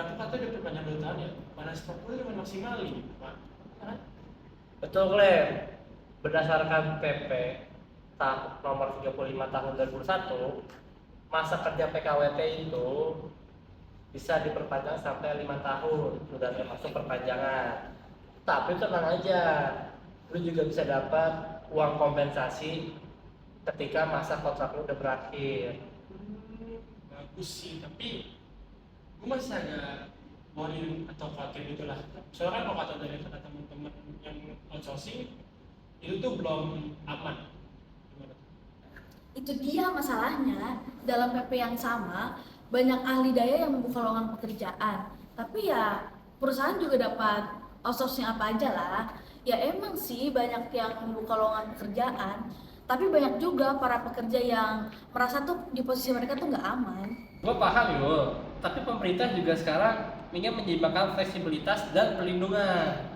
aku kata udah perpanjang 2 tahun ya, mana stok itu udah maksimal gitu Pak. Kan? Betul, Glenn. Berdasarkan PP nomor 35 tahun 2001, masa kerja PKWT itu bisa diperpanjang sampai 5 tahun, sudah termasuk perpanjangan. Tapi tenang aja, lu juga bisa dapat uang kompensasi ketika masa kontrak lu udah berakhir. Bagus sih, tapi gue masih agak worry atau khawatir gitu lah. Soalnya kan kalau kata dari kata teman-teman yang outsourcing itu tuh belum aman. Gimana tuh? Itu dia masalahnya, dalam PP yang sama banyak ahli daya yang membuka lowongan pekerjaan, tapi ya perusahaan juga dapat outsourcing apa aja lah. Ya emang sih banyak yang membuka lowongan pekerjaan, tapi banyak juga para pekerja yang merasa tuh di posisi mereka tuh nggak aman. Gue paham yo, tapi pemerintah juga sekarang ingin menyeimbangkan fleksibilitas dan perlindungan.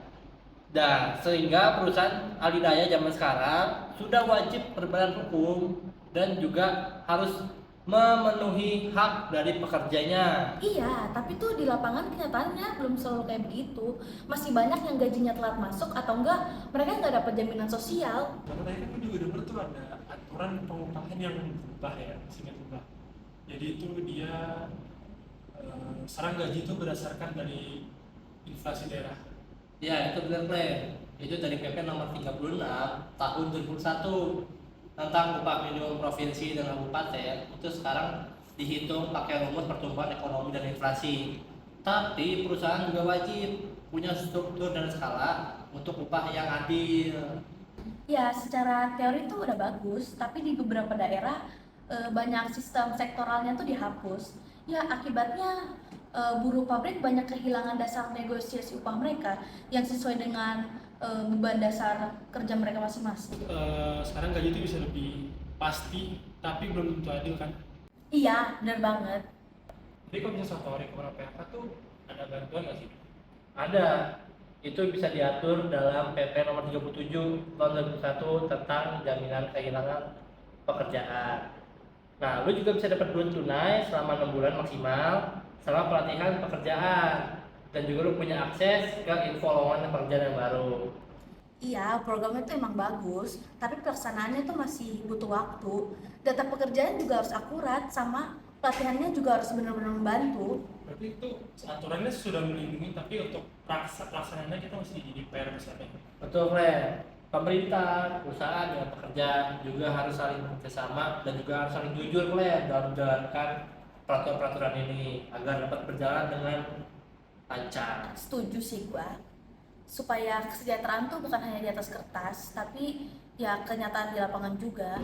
Dan sehingga perusahaan alidaya zaman sekarang sudah wajib berbadan hukum dan juga harus memenuhi hak dari pekerjanya. Iya, tapi tuh di lapangan kenyataannya belum selalu kayak begitu. Masih banyak yang gajinya telat masuk atau enggak mereka nggak dapat jaminan sosial. Karena tadi kan gue juga denger tuh ada aturan pengupahan yang berubah ya, singkat berubah. Jadi itu dia sekarang gaji itu berdasarkan dari inflasi daerah. Ya, itu benar, Glenn. Itu dari PP nomor 36 tahun 2001 tentang upah minimum provinsi dan kabupaten. Itu sekarang dihitung pakai rumus pertumbuhan ekonomi dan inflasi. Tapi perusahaan juga wajib punya struktur dan skala untuk upah yang adil. Ya, secara teori itu udah bagus, tapi di beberapa daerah banyak sistem sektoralnya tuh dihapus. Ya, akibatnya buruh pabrik banyak kehilangan dasar negosiasi upah mereka yang sesuai dengan beban dasar kerja mereka masing-masing. Sekarang gaji itu bisa lebih pasti, tapi belum tentu adil kan. Iya, benar banget. Jadi kalau misalnya suatu hari kepada PHK tuh ada bantuan nggak sih? Ada, itu bisa diatur dalam PP nomor 37 tahun 2001 tentang jaminan kehilangan pekerjaan. Nah, lu juga bisa dapat duit tunai selama 6 bulan maksimal selama pelatihan pekerjaan, dan juga lu punya akses ke info lowongan pekerjaan yang baru. Iya, programnya itu emang bagus, tapi pelaksanaannya tuh masih butuh waktu. Data pekerjaan juga harus akurat, sama pelatihannya juga harus benar-benar membantu. Berarti itu aturannya sudah melindungi, tapi untuk pelaksanaannya kita masih jadi PR misalnya. Betul, Fred. Pemerintah, perusahaan, dan pekerja juga harus saling bekerjasama dan juga harus saling jujur, Fred, dalam menjalankan peraturan-peraturan ini agar dapat berjalan dengan lancar. Setuju sih gua. Supaya kesejahteraan tuh bukan hanya di atas kertas, tapi ya kenyataan di lapangan juga.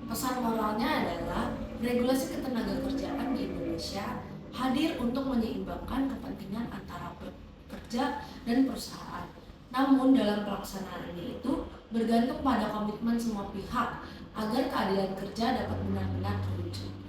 Pesan moralnya adalah regulasi ketenagakerjaan di Indonesia hadir untuk menyeimbangkan kepentingan antara pekerja dan perusahaan. Namun dalam pelaksanaannya itu bergantung pada komitmen semua pihak agar keadilan kerja dapat benar-benar terwujud.